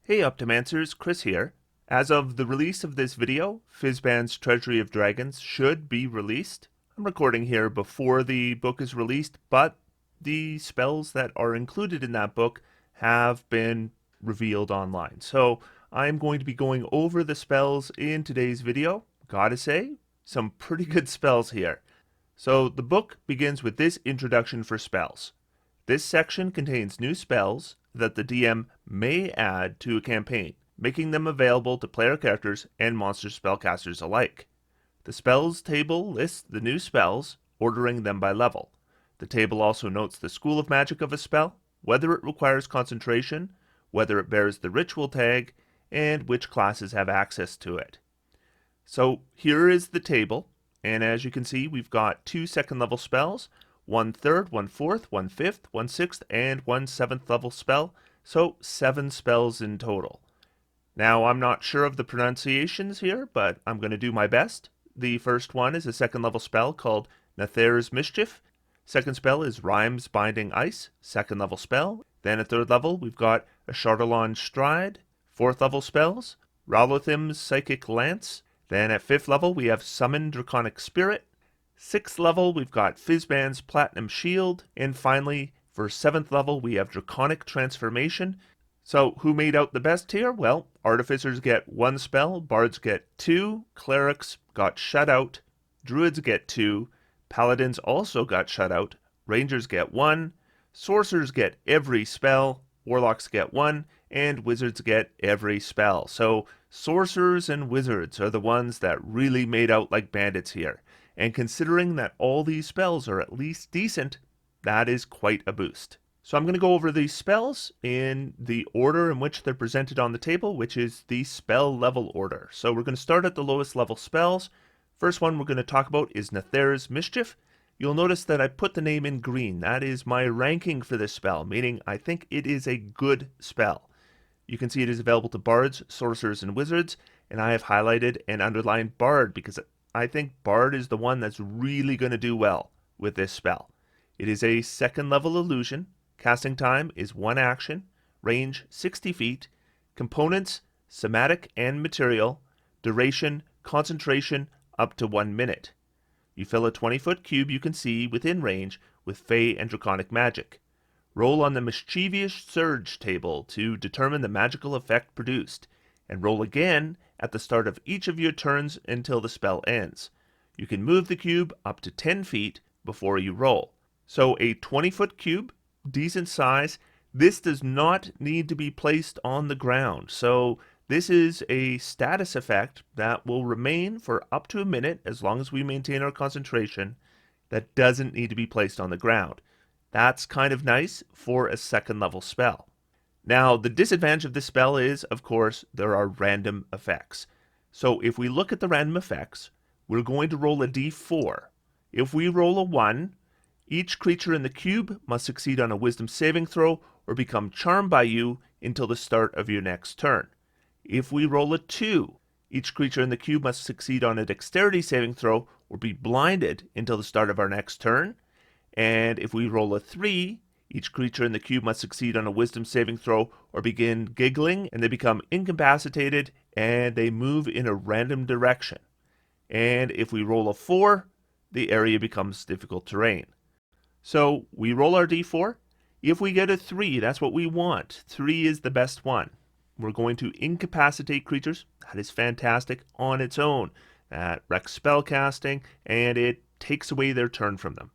Hey Optimancers, Chris here. As of the release of this video, Fizban's Treasury of Dragons should be released. I'm recording here before the book is released, but the spells that are included in that book have been revealed online. So I'm going to be going over the spells in today's video. Gotta say, some pretty good spells here. So the book begins with this introduction for spells. This section contains new spells that the DM may add to a campaign, making them available to player characters and monster spellcasters alike. The spells table lists the new spells, ordering them by level. The table also notes the school of magic of a spell, whether it requires concentration, whether it bears the ritual tag, and which classes have access to it. So here is the table, and as you can see, we've got 2 second level spells, 1 third, 1 fourth, 1 fifth, 1 sixth, and 1 seventh level spell, so 7 spells in total. Now, I'm not sure of the pronunciations here, but I'm going to do my best. The first one is a second level spell called Nathair's Mischief. Second spell is Rime's Binding Ice, second level spell. Then at third level, we've got Ashardalon Stride. Fourth level spells, Raulothim's Psychic Lance. Then at fifth level, we have Summon Draconic Spirit. Sixth level, we've got Fizban's Platinum Shield. And finally, for 7th level, we have Draconic Transformation. So, who made out the best here? Well, Artificers get 1 spell, Bards get 2, Clerics got shut out, Druids get 2, Paladins also got shut out, Rangers get 1, Sorcerers get every spell, Warlocks get 1, and Wizards get every spell. So, Sorcerers and Wizards are the ones that really made out like bandits here. And considering that all these spells are at least decent, that is quite a boost. So I'm going to go over these spells in the order in which they're presented on the table, which is the spell level order. So we're going to start at the lowest level spells. First one we're going to talk about is Nathair's Mischief. You'll notice that I put the name in green. That is my ranking for this spell, meaning I think it is a good spell. You can see it is available to Bards, Sorcerers, and Wizards, and I have highlighted and underlined Bard because I think Bard is the one that's really going to do well with this spell. It is a second level illusion. Casting time is 1 action. Range 60 feet. Components, somatic and material. Duration, concentration, up to 1 minute. You fill a 20-foot cube you can see within range with Fey and Draconic magic. Roll on the Mischievous Surge table to determine the magical effect produced, and roll again at the start of each of your turns until the spell ends. You can move the cube up to 10 feet before you roll. So a 20-foot cube, decent size. This does not need to be placed on the ground. So this is a status effect that will remain for up to a minute as long as we maintain our concentration. That doesn't need to be placed on the ground. That's kind of nice for a second level spell. Now, the disadvantage of this spell is, of course, there are random effects. So if we look at the random effects, we're going to roll a d4. If we roll a 1, each creature in the cube must succeed on a wisdom saving throw or become charmed by you until the start of your next turn. If we roll a 2, each creature in the cube must succeed on a dexterity saving throw or be blinded until the start of our next turn. And if we roll a 3, each creature in the cube must succeed on a wisdom saving throw or begin giggling, and they become incapacitated and they move in a random direction. And if we roll a 4, the area becomes difficult terrain. So we roll our d4. If we get a 3, that's what we want. 3 is the best one. We're going to incapacitate creatures. That is fantastic on its own. That wrecks spellcasting and it takes away their turn from them.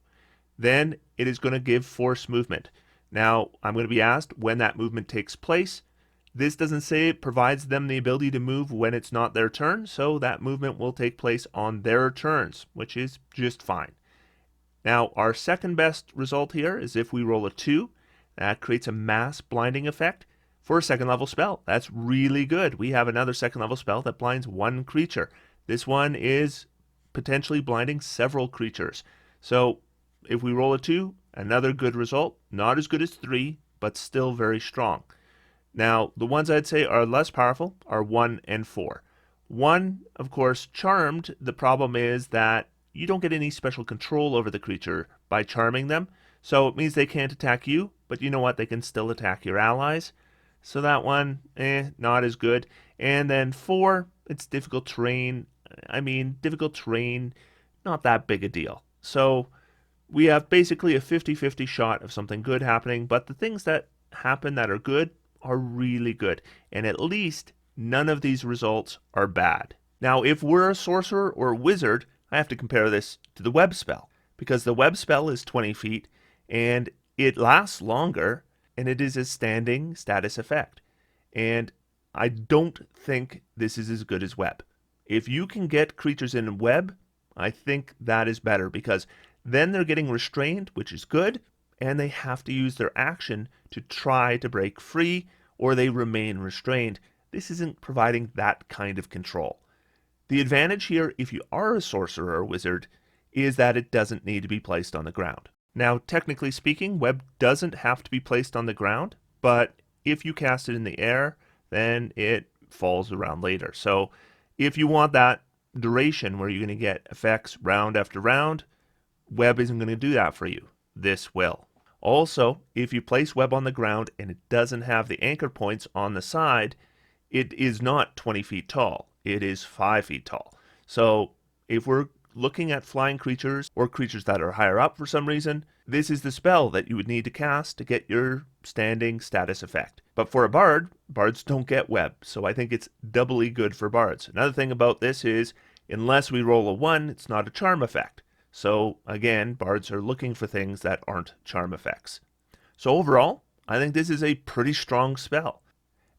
Then it is going to give force movement. Now, I'm going to be asked when that movement takes place. This doesn't say it provides them the ability to move when it's not their turn, so that movement will take place on their turns, which is just fine. Now, our second best result here is if we roll a 2. That creates a mass blinding effect for a second level spell. That's really good. We have another second level spell that blinds 1 creature. This one is potentially blinding several creatures. So if we roll a 2, another good result. Not as good as 3, but still very strong. Now, the ones I'd say are less powerful are 1 and 4. 1, of course, charmed. The problem is that you don't get any special control over the creature by charming them. So it means they can't attack you, but you know what? They can still attack your allies. So that one, not as good. And then 4, it's difficult terrain. I mean, difficult terrain, not that big a deal. So we have basically a 50-50 shot of something good happening, but the things that happen that are good are really good. And at least none of these results are bad. Now, if we're a sorcerer or a wizard, I have to compare this to the web spell, because the web spell is 20 feet and it lasts longer, and it is a standing status effect. And I don't think this is as good as web. If you can get creatures in web, I think that is better, because then they're getting restrained, which is good, and they have to use their action to try to break free, or they remain restrained. This isn't providing that kind of control. The advantage here, if you are a sorcerer or wizard, is that it doesn't need to be placed on the ground. Now, technically speaking, web doesn't have to be placed on the ground, but if you cast it in the air, then it falls around later. So if you want that duration where you're going to get effects round after round, web isn't going to do that for you. This will. Also, if you place web on the ground and it doesn't have the anchor points on the side, it is not 20 feet tall. It is 5 feet tall. So if we're looking at flying creatures or creatures that are higher up for some reason, this is the spell that you would need to cast to get your standing status effect. But for a bard, bards don't get web, so I think it's doubly good for bards. Another thing about this is, unless we roll a 1, it's not a charm effect. So again, bards are looking for things that aren't charm effects. So overall, I think this is a pretty strong spell.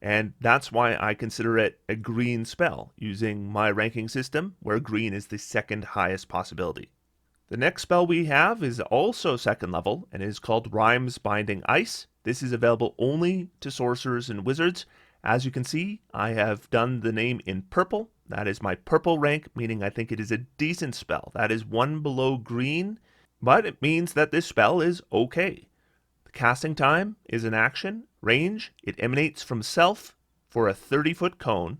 And that's why I consider it a green spell, using my ranking system, where green is the second highest possibility. The next spell we have is also second level, and is called Rime's Binding Ice. This is available only to sorcerers and wizards. As you can see, I have done the name in purple. That is my purple rank, meaning I think it is a decent spell. That is one below green, but it means that this spell is okay. The casting time is an action. Range, it emanates from self for a 30-foot cone.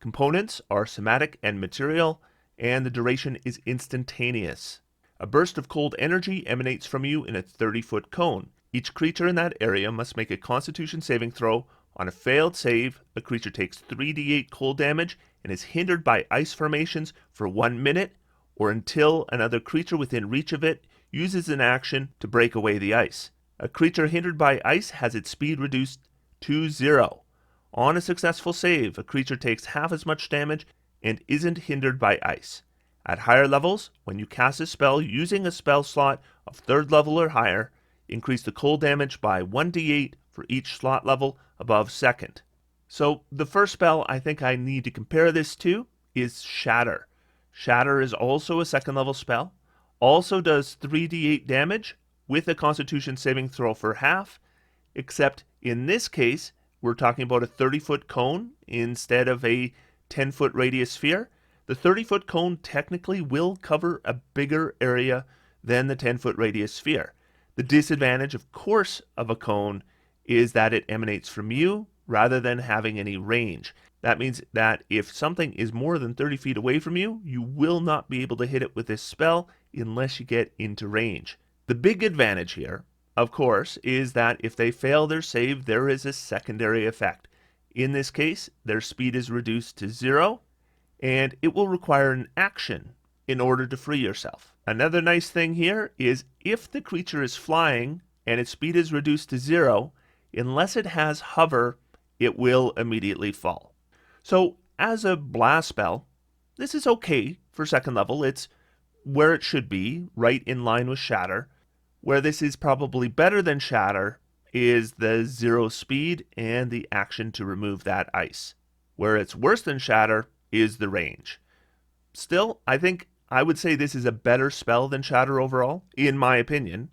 Components are somatic and material, and the duration is instantaneous. A burst of cold energy emanates from you in a 30-foot cone. Each creature in that area must make a Constitution saving throw. On a failed save, a creature takes 3d8 cold damage and is hindered by ice formations for 1 minute, or until another creature within reach of it uses an action to break away the ice. A creature hindered by ice has its speed reduced to 0. On a successful save, a creature takes half as much damage and isn't hindered by ice. At higher levels, when you cast a spell using a spell slot of 3rd level or higher, increase the cold damage by 1d8 for each slot level above 2nd. So the first spell I think I need to compare this to is Shatter. Shatter is also a 2nd level spell, also does 3d8 damage with a Constitution saving throw for half, except in this case, we're talking about a 30-foot cone instead of a 10-foot radius sphere. The 30-foot cone technically will cover a bigger area than the 10-foot radius sphere. The disadvantage, of course, of a cone is that it emanates from you rather than having any range. That means that if something is more than 30 feet away from you, you will not be able to hit it with this spell unless you get into range. The big advantage here, of course, is that if they fail their save, there is a secondary effect. In this case, their speed is reduced to 0, and it will require an action in order to free yourself. Another nice thing here is if the creature is flying and its speed is reduced to 0, unless it has hover, it will immediately fall. So as a blast spell, this is okay for 2nd level. It's where it should be, right in line with Shatter. Where this is probably better than Shatter is the 0 speed and the action to remove that ice. Where it's worse than Shatter is the range. Still, I think I would say this is a better spell than Shatter overall, in my opinion.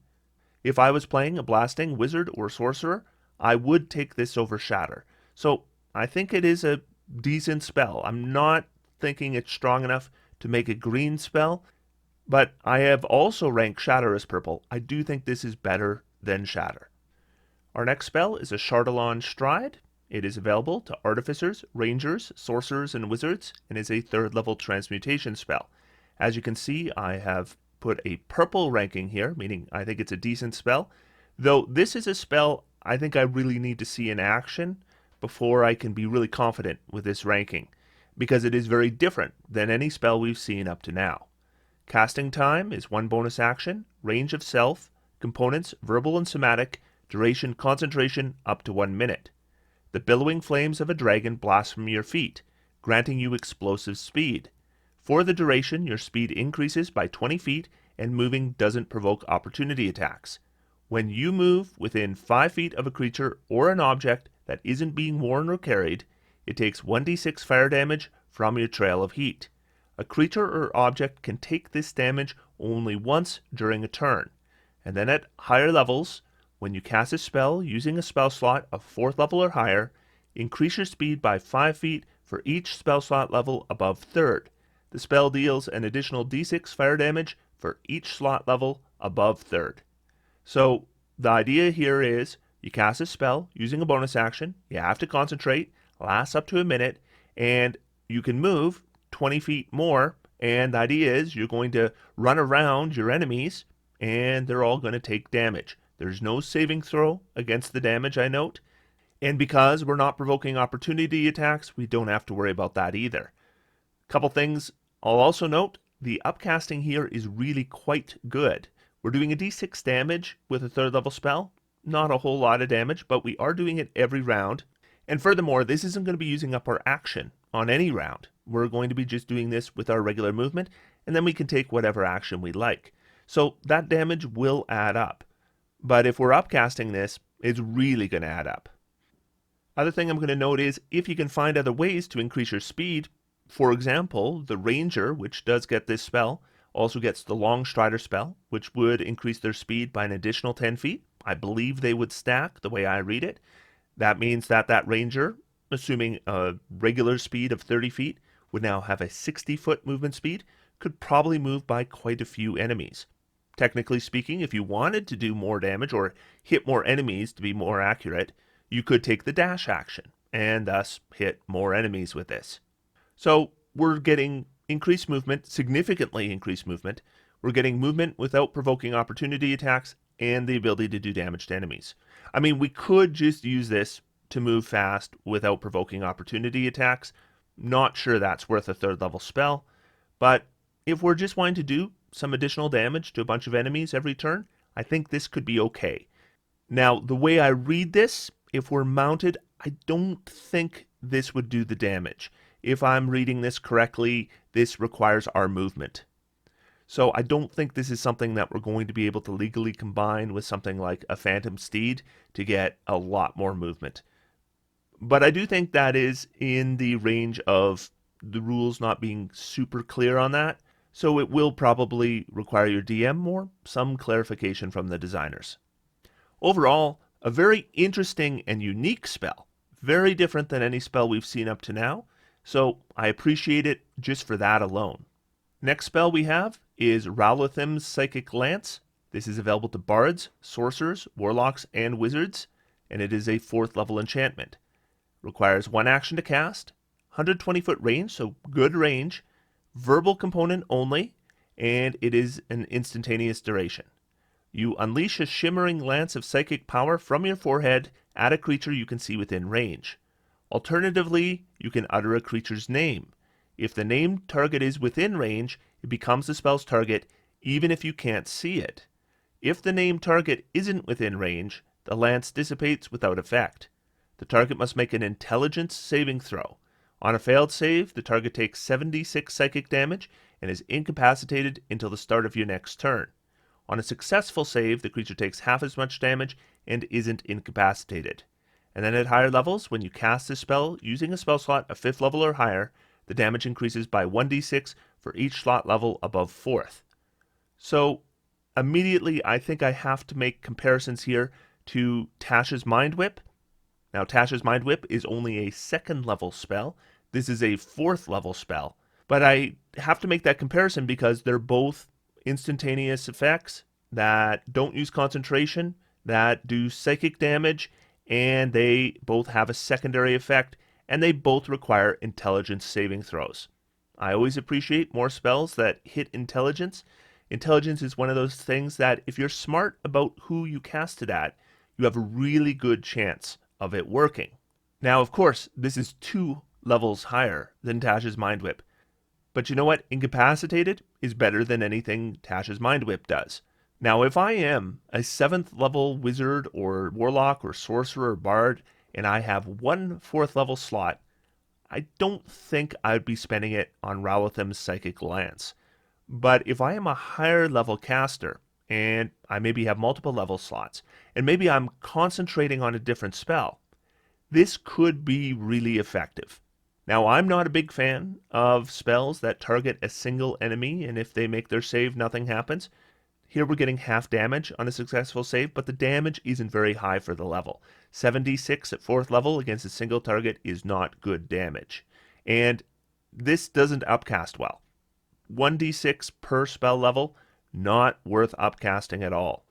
If I was playing a blasting wizard or sorcerer, I would take this over Shatter. So I think it is a decent spell. I'm not thinking it's strong enough to make a green spell, but I have also ranked Shatter as purple. I do think this is better than Shatter. Our next spell is Ashardalon Stride. It is available to artificers, rangers, sorcerers, and wizards, and is a 3rd level transmutation spell. As you can see, I have put a purple ranking here, meaning I think it's a decent spell. Though this is a spell I think I really need to see in action before I can be really confident with this ranking, because it is very different than any spell we've seen up to now. Casting time is 1 bonus action, range of self, components verbal and somatic, duration concentration up to 1 minute. The billowing flames of a dragon blast from your feet, granting you explosive speed. For the duration, your speed increases by 20 feet and moving doesn't provoke opportunity attacks. When you move within 5 feet of a creature or an object that isn't being worn or carried, it takes 1d6 fire damage from your trail of heat. A creature or object can take this damage only once during a turn. And then at higher levels, when you cast a spell using a spell slot of 4th level or higher, increase your speed by 5 feet for each spell slot level above 3rd. The spell deals an additional d6 fire damage for each slot level above 3rd. So the idea here is you cast a spell using a bonus action, you have to concentrate, lasts up to a minute, and you can move 20 feet more, and the idea is you're going to run around your enemies and they're all going to take damage. There's no saving throw against the damage, I note, and because we're not provoking opportunity attacks, we don't have to worry about that either. Couple things I'll also note, the upcasting here is really quite good. We're doing a d6 damage with a 3rd level spell. Not a whole lot of damage, but we are doing it every round. And furthermore, this isn't going to be using up our action on any round. We're going to be just doing this with our regular movement, and then we can take whatever action we like. So that damage will add up. But if we're upcasting this, it's really going to add up. Other thing I'm going to note is if you can find other ways to increase your speed, for example, the Ranger, which does get this spell, also gets the Long Strider spell, which would increase their speed by an additional 10 feet. I believe they would stack the way I read it. That means that Ranger, assuming a regular speed of 30 feet, would now have a 60-foot movement speed, could probably move by quite a few enemies. Technically speaking, if you wanted to do more damage or hit more enemies to be more accurate, you could take the dash action and thus hit more enemies with this. So we're getting increased movement, significantly increased movement. We're getting movement without provoking opportunity attacks and the ability to do damage to enemies. I mean, we could just use this to move fast without provoking opportunity attacks. Not sure that's worth a 3rd level spell, but if we're just wanting to do some additional damage to a bunch of enemies every turn, I think this could be okay. Now, the way I read this, if we're mounted, I don't think this would do the damage. If I'm reading this correctly, this requires our movement. So I don't think this is something that we're going to be able to legally combine with something like a Phantom Steed to get a lot more movement. But I do think that is in the range of the rules not being super clear on that. So it will probably require your DM some clarification from the designers. Overall, a very interesting and unique spell. Very different than any spell we've seen up to now. So I appreciate it just for that alone. Next spell we have is Raulothim's Psychic Lance. This is available to bards, sorcerers, warlocks, and wizards, and it is a 4th level enchantment. Requires 1 action to cast, 120-foot range, so good range, verbal component only, and it is an instantaneous duration. You unleash a shimmering lance of psychic power from your forehead at a creature you can see within range. Alternatively, you can utter a creature's name. If the named target is within range, it becomes the spell's target even if you can't see it. If the named target isn't within range, the lance dissipates without effect. The target must make an intelligence saving throw. On a failed save, the target takes 76 psychic damage and is incapacitated until the start of your next turn. On a successful save, the creature takes half as much damage and isn't incapacitated. And then at higher levels, when you cast this spell using a spell slot of 5th level or higher, the damage increases by 1d6 for each slot level above 4th. So immediately I think I have to make comparisons here to Tasha's Mind Whip. Now Tasha's Mind Whip is only a 2nd level spell. This is a 4th level spell. But I have to make that comparison because they're both instantaneous effects that don't use concentration, that do psychic damage, and they both have a secondary effect, and they both require intelligence saving throws. I always appreciate more spells that hit intelligence. Intelligence is one of those things that if you're smart about who you cast it at, you have a really good chance of it working. Now, of course, this is 2 levels higher than Tash's Mind Whip. But you know what? Incapacitated is better than anything Tash's Mind Whip does. Now, if I am a 7th level wizard or warlock or sorcerer or bard, and I have 1 4th level slot, I don't think I'd be spending it on Raulothim's Psychic Lance. But if I am a higher level caster, and I maybe have multiple level slots, and maybe I'm concentrating on a different spell, this could be really effective. Now, I'm not a big fan of spells that target a single enemy, and if they make their save, nothing happens. Here we're getting half damage on a successful save, but the damage isn't very high for the level. 7d6 at 4th level against a single target is not good damage. And this doesn't upcast well. 1d6 per spell level, not worth upcasting at all.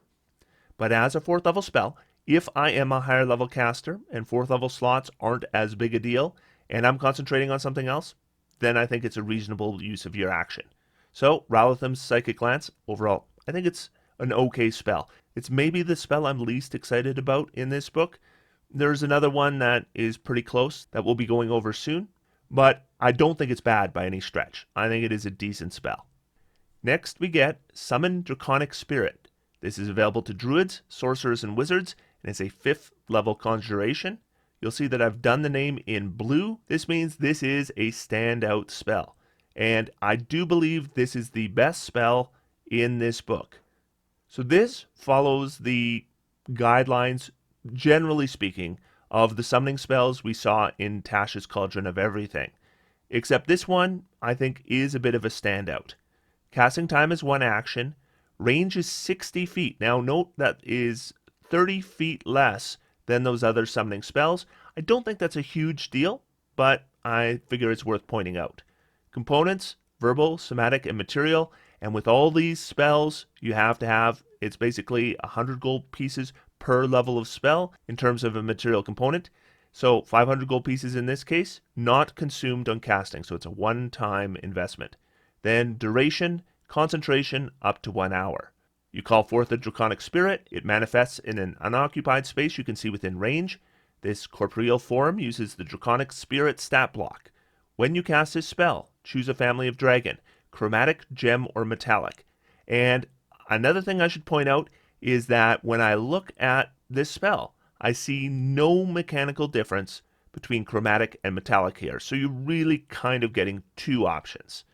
But as a 4th level spell, if I am a higher level caster and 4th level slots aren't as big a deal, and I'm concentrating on something else, then I think it's a reasonable use of your action. So, Raulothim's Psychic Lance, overall, I think it's an okay spell. It's maybe the spell I'm least excited about in this book. There's another one that is pretty close that we'll be going over soon, but I don't think it's bad by any stretch. I think it is a decent spell. Next, we get Summon Draconic Spirit. This is available to druids, sorcerers, and wizards, and it's a 5th level conjuration. You'll see that I've done the name in blue. This means this is a standout spell. And I do believe this is the best spell in this book. So this follows the guidelines, generally speaking, of the summoning spells we saw in Tash's Cauldron of Everything. Except this one, I think, is a bit of a standout. Casting time is 1 action. Range is 60 feet. Now note that is 30 feet less than those other summoning spells. I don't think that's a huge deal, but I figure it's worth pointing out. Components, verbal, somatic, and material. And with all these spells, you have to have, it's basically 100 gold pieces per level of spell in terms of a material component. So 500 gold pieces in this case, not consumed on casting. So it's a one-time investment. Then duration, concentration, up to 1 hour. You call forth a Draconic Spirit. It manifests in an unoccupied space you can see within range. This corporeal form uses the Draconic Spirit stat block. When you cast this spell, choose a family of dragon, chromatic, gem, or metallic. And another thing I should point out is that when I look at this spell, I see no mechanical difference between chromatic and metallic here. So you're really kind of getting 2 options.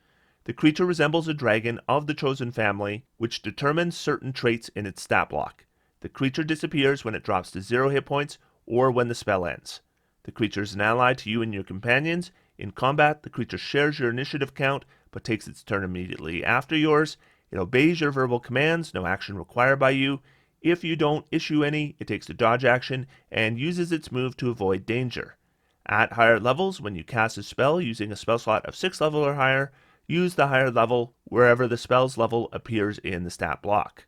The creature resembles a dragon of the chosen family, which determines certain traits in its stat block. The creature disappears when it drops to 0 hit points or when the spell ends. The creature is an ally to you and your companions. In combat, the creature shares your initiative count, but takes its turn immediately after yours. It obeys your verbal commands, no action required by you. If you don't issue any, it takes a dodge action and uses its move to avoid danger. At higher levels, when you cast a spell using a spell slot of 6th level or higher, use the higher level wherever the spell's level appears in the stat block.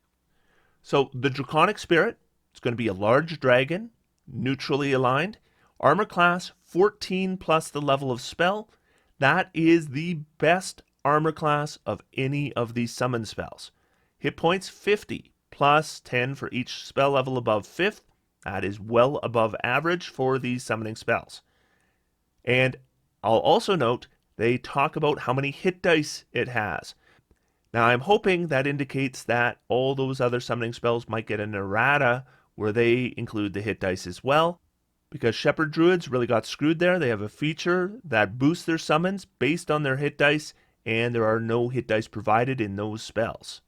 So the Draconic Spirit is going to be a large dragon, neutrally aligned, armor class 14 plus the level of spell. That is the best armor class of any of these summon spells. Hit points 50 plus 10 for each spell level above 5th. That is well above average for these summoning spells. And I'll also note they talk about how many hit dice it has. Now I'm hoping that indicates that all those other summoning spells might get an errata where they include the hit dice as well. Because Shepherd Druids really got screwed there. They have a feature that boosts their summons based on their hit dice, and there are no hit dice provided in those spells.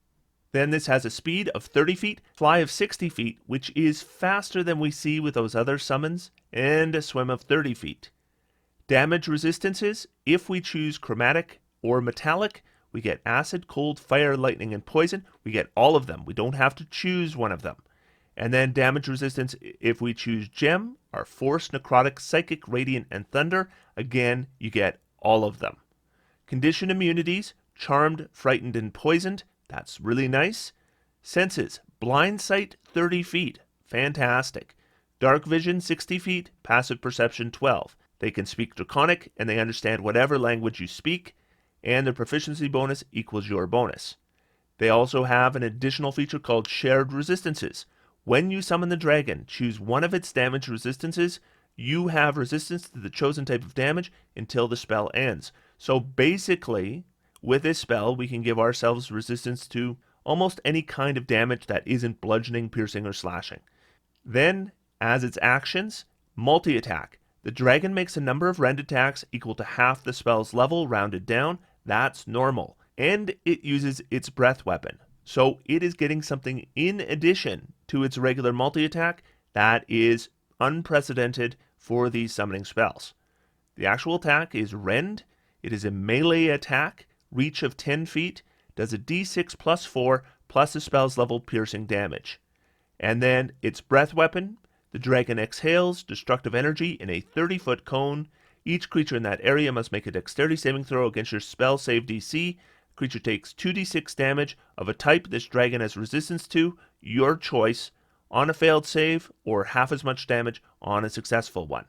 Then this has a speed of 30 feet, fly of 60 feet, which is faster than we see with those other summons, and a swim of 30 feet. Damage resistances, if we choose chromatic or metallic, we get acid, cold, fire, lightning, and poison. We get all of them. We don't have to choose one of them. And then damage resistance, if we choose gem, are force, necrotic, psychic, radiant, and thunder. Again, you get all of them. Condition immunities, charmed, frightened, and poisoned. That's really nice. Senses, blind sight 30 feet. Fantastic. Dark vision 60 feet, passive perception 12. They can speak Draconic, and they understand whatever language you speak, and their proficiency bonus equals your bonus. They also have an additional feature called Shared Resistances. When you summon the dragon, choose one of its damage resistances, you have resistance to the chosen type of damage until the spell ends. So basically, with this spell, we can give ourselves resistance to almost any kind of damage that isn't bludgeoning, piercing, or slashing. Then, as its actions, multi-attack. The dragon makes a number of rend attacks equal to half the spell's level rounded down. That's normal. And it uses its breath weapon. So it is getting something in addition to its regular multi-attack that is unprecedented for these summoning spells. The actual attack is rend. It is a melee attack, reach of 10 feet, does a d6 plus 4 plus the spell's level piercing damage. And then its breath weapon, the dragon exhales destructive energy in a 30-foot cone. Each creature in that area must make a dexterity saving throw against your spell save DC. Creature takes 2d6 damage of a type this dragon has resistance to, your choice, on a failed save, or half as much damage on a successful one.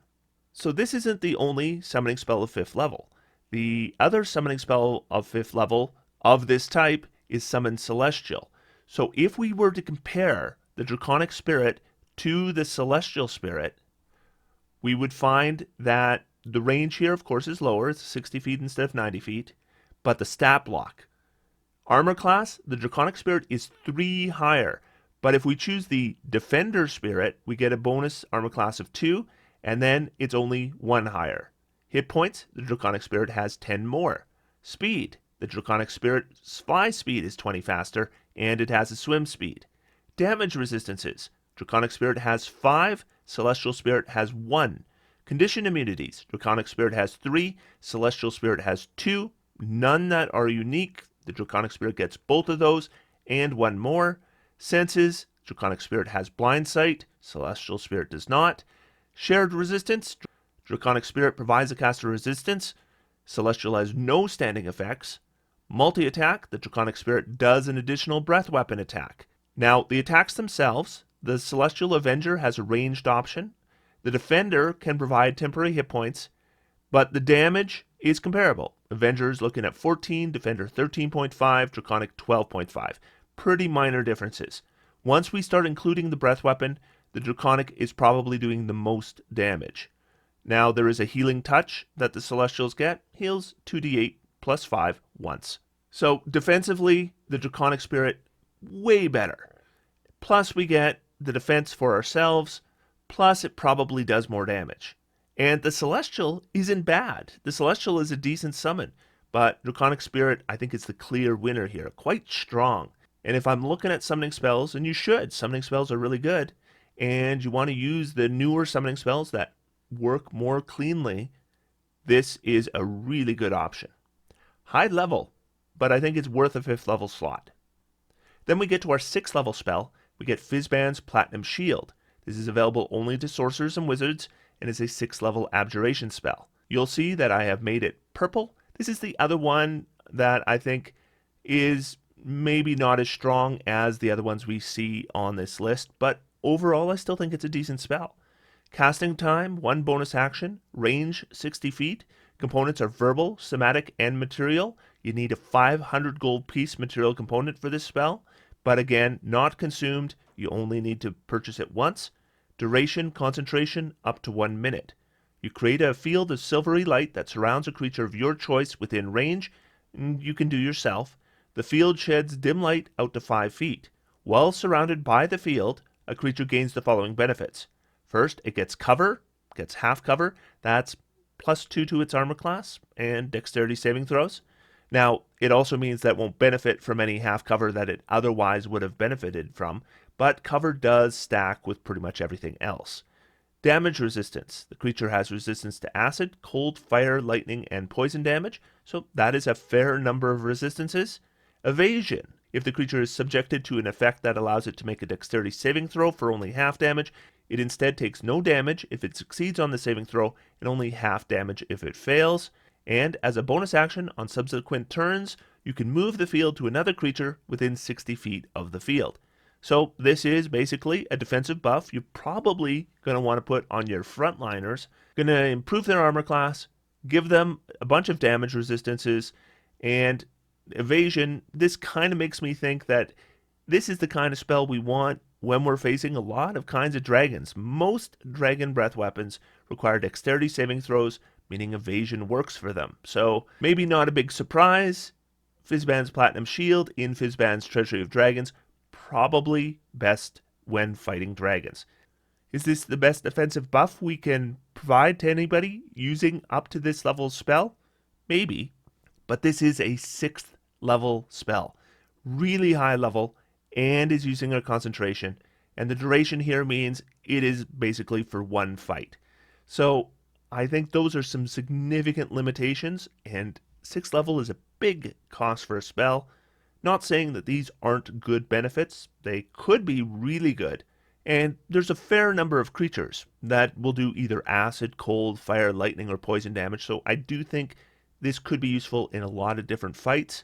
So this isn't the only summoning spell of 5th level. The other summoning spell of 5th level of this type is Summon Celestial. So if we were to compare the Draconic Spirit to the Celestial Spirit, we would find that the range here, of course, is lower. It's 60 feet instead of 90 feet. But the stat block. Armor class, the Draconic Spirit is 3 higher. But if we choose the Defender Spirit, we get a bonus armor class of 2, and then it's only 1 higher. Hit points, the Draconic Spirit has 10 more. Speed, the Draconic Spirit's fly speed is 20 faster, and it has a swim speed. Damage resistances, Draconic Spirit has 5, Celestial Spirit has 1. Condition immunities, Draconic Spirit has 3, Celestial Spirit has 2, none that are unique. The Draconic Spirit gets both of those, and 1 more. Senses, Draconic Spirit has blind sight, Celestial Spirit does not. Shared resistance, Draconic Spirit provides a caster resistance, Celestial has no standing effects. Multi-attack, the Draconic Spirit does an additional breath weapon attack. Now, the attacks themselves, the Celestial Avenger has a ranged option. The Defender can provide temporary hit points, but the damage is comparable. Avenger is looking at 14, Defender 13.5, Draconic 12.5. Pretty minor differences. Once we start including the breath weapon, the Draconic is probably doing the most damage. Now, there is a healing touch that the Celestials get. Heals 2d8 plus 5 once. So, defensively, the Draconic Spirit, way better. Plus, we get the defense for ourselves. Plus, it probably does more damage. And the Celestial isn't bad. The Celestial is a decent summon. But Draconic Spirit, I think, is the clear winner here. Quite strong. And if I'm looking at summoning spells, and you should, summoning spells are really good, and you want to use the newer summoning spells that work more cleanly, this is a really good option. High level, but I think it's worth a 5th level slot. Then we get to our 6th level spell. We get Fizban's Platinum Shield. This is available only to sorcerers and wizards, and is a 6th level abjuration spell. You'll see that I have made it purple. This is the other one that I think is maybe not as strong as the other ones we see on this list, but overall I still think it's a decent spell. Casting time, 1 bonus action, range 60 feet. Components are verbal, somatic, and material. You need a 500 gold piece material component for this spell, but again, not consumed. You only need to purchase it once. Duration, concentration, up to 1 minute. You create a field of silvery light that surrounds a creature of your choice within range. You can do yourself. The field sheds dim light out to 5 feet. While surrounded by the field, a creature gains the following benefits. First, it gets cover, gets half cover. That's +2 to its armor class and dexterity saving throws. Now, it also means that it won't benefit from any half cover that it otherwise would have benefited from, but cover does stack with pretty much everything else. Damage resistance. The creature has resistance to acid, cold, fire, lightning, and poison damage, so that is a fair number of resistances. Evasion. If the creature is subjected to an effect that allows it to make a dexterity saving throw for only half damage, it instead takes no damage if it succeeds on the saving throw and only half damage if it fails. And as a bonus action on subsequent turns, you can move the field to another creature within 60 feet of the field. So this is basically a defensive buff you're probably going to want to put on your frontliners. Going to improve their armor class, give them a bunch of damage resistances, and evasion. This kind of makes me think that this is the kind of spell we want when we're facing a lot of kinds of dragons. Most dragon breath weapons require dexterity saving throws, meaning evasion works for them. So maybe not a big surprise. Fizban's Platinum Shield in Fizban's Treasury of Dragons, probably best when fighting dragons. Is this the best defensive buff we can provide to anybody using up to this level spell? Maybe, but this is a 6th level spell. Really high level, and is using our concentration. And the duration here means it is basically for one fight. So I think those are some significant limitations, and 6th level is a big cost for a spell. Not saying that these aren't good benefits. They could be really good. And there's a fair number of creatures that will do either acid, cold, fire, lightning, or poison damage. So I do think this could be useful in a lot of different fights.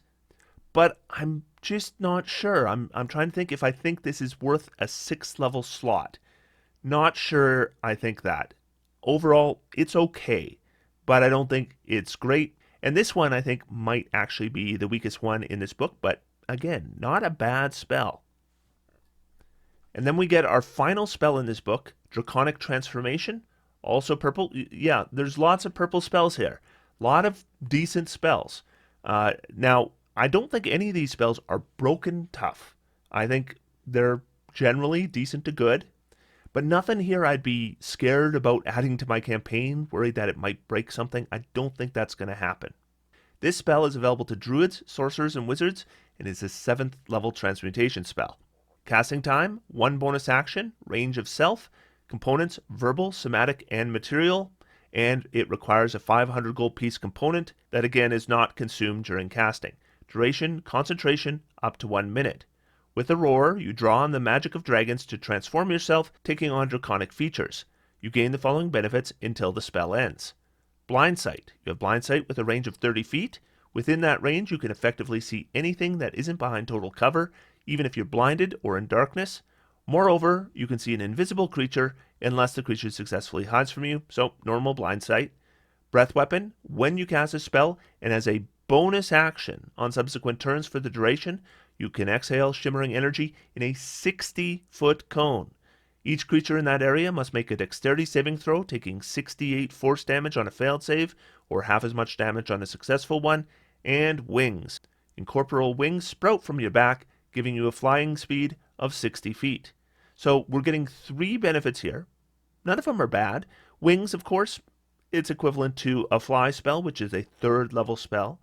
But I'm just not sure. I'm trying to think if I think this is worth a 6th level slot. Not sure I think that. Overall, it's okay, but I don't think it's great. And this one I think might actually be the weakest one in this book, but again, not a bad spell. And then we get our final spell in this book, Draconic Transformation, also purple. Yeah, there's lots of purple spells here. A lot of decent spells. Now, I don't think any of these spells are broken tough. I think they're generally decent to good, but nothing here I'd be scared about adding to my campaign, worried that it might break something. I don't think that's going to happen. This spell is available to druids, sorcerers, and wizards, and is a 7th level transmutation spell. Casting time, 1 bonus action, range of self, components, verbal, somatic, and material, and it requires a 500 gold piece component that again is not consumed during casting. Duration, concentration, up to 1 minute. With a roar, you draw on the magic of dragons to transform yourself, taking on draconic features. You gain the following benefits until the spell ends. Blind sight. You have blind sight with a range of 30 feet. Within that range, you can effectively see anything that isn't behind total cover, even if you're blinded or in darkness. Moreover, you can see an invisible creature unless the creature successfully hides from you, so normal blind sight. Breath weapon. When you cast a spell and as a bonus action on subsequent turns for the duration, you can exhale shimmering energy in a 60-foot cone. Each creature in that area must make a dexterity saving throw, taking 68 force damage on a failed save, or half as much damage on a successful one. And wings. Incorporeal wings sprout from your back, giving you a flying speed of 60 feet. So we're getting 3 benefits here. None of them are bad. Wings, of course, it's equivalent to a fly spell, which is a 3rd level spell.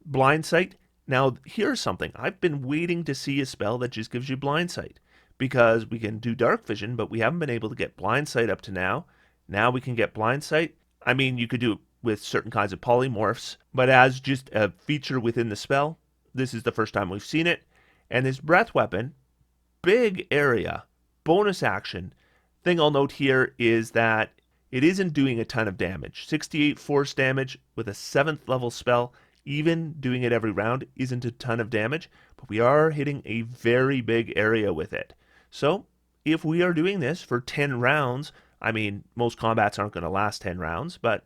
Blind sight. Now, here's something. I've been waiting to see a spell that just gives you blind sight, because we can do dark vision, but we haven't been able to get blind sight up to now. Now we can get blind sight. I mean, you could do it with certain kinds of polymorphs, but as just a feature within the spell, this is the first time we've seen it. And this breath weapon, big area, bonus action. Thing I'll note here is that it isn't doing a ton of damage. 68 force damage with a 7th level spell, even doing it every round, isn't a ton of damage, but we are hitting a very big area with it. So if we are doing this for 10 rounds, I mean, most combats aren't going to last 10 rounds, but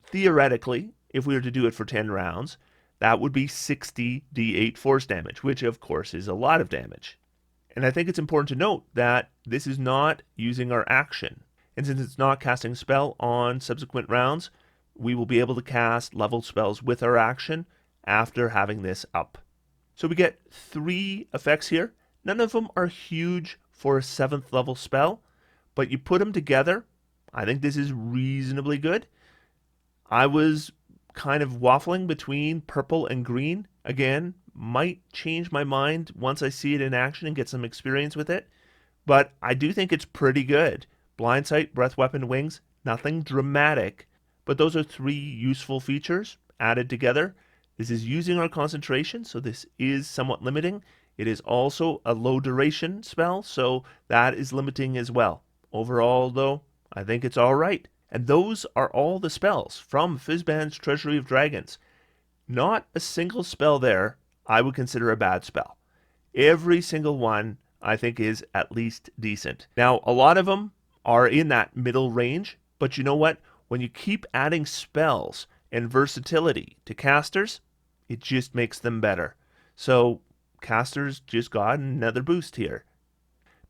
theoretically, if we were to do it for 10 rounds, that would be 60 d8 force damage, which of course is a lot of damage. And I think it's important to note that this is not using our action. And since it's not casting a spell on subsequent rounds, we will be able to cast level spells with our action after having this up. So we get 3 effects here. None of them are huge for a 7th level spell, but you put them together, I think this is reasonably good. I was kind of waffling between purple and green. Again, might change my mind once I see it in action and get some experience with it, but I do think it's pretty good. Blind sight, breath weapon, wings, nothing dramatic, but those are 3 useful features added together. This is using our concentration, so this is somewhat limiting. It is also a low duration spell, so that is limiting as well. Overall, though, I think it's all right. And those are all the spells from Fizban's Treasury of Dragons. Not a single spell there I would consider a bad spell. Every single one I think is at least decent. Now, a lot of them are in that middle range, but you know what? When you keep adding spells and versatility to casters, it just makes them better. So casters just got another boost here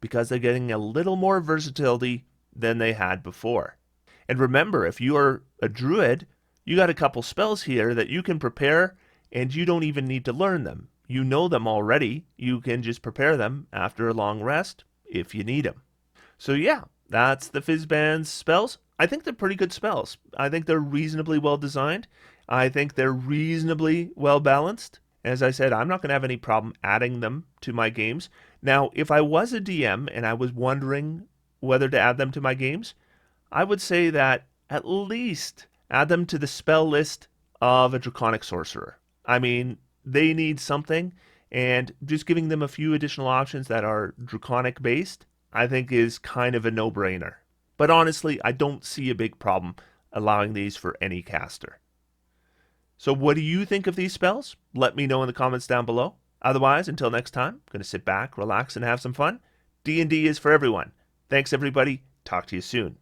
because they're getting a little more versatility than they had before. And remember, if you are a druid, you got a couple spells here that you can prepare and you don't even need to learn them. You know them already. You can just prepare them after a long rest if you need them. So yeah, that's the Fizban's spells. I think they're pretty good spells. I think they're reasonably well designed. I think they're reasonably well balanced. As I said, I'm not going to have any problem adding them to my games. Now, if I was a DM and I was wondering whether to add them to my games, I would say that at least add them to the spell list of a Draconic sorcerer. I mean, they need something, and just giving them a few additional options that are Draconic based, I think is kind of a no-brainer. But honestly, I don't see a big problem allowing these for any caster. So what do you think of these spells? Let me know in the comments down below. Otherwise, until next time, I'm going to sit back, relax, and have some fun. D&D is for everyone. Thanks, everybody. Talk to you soon.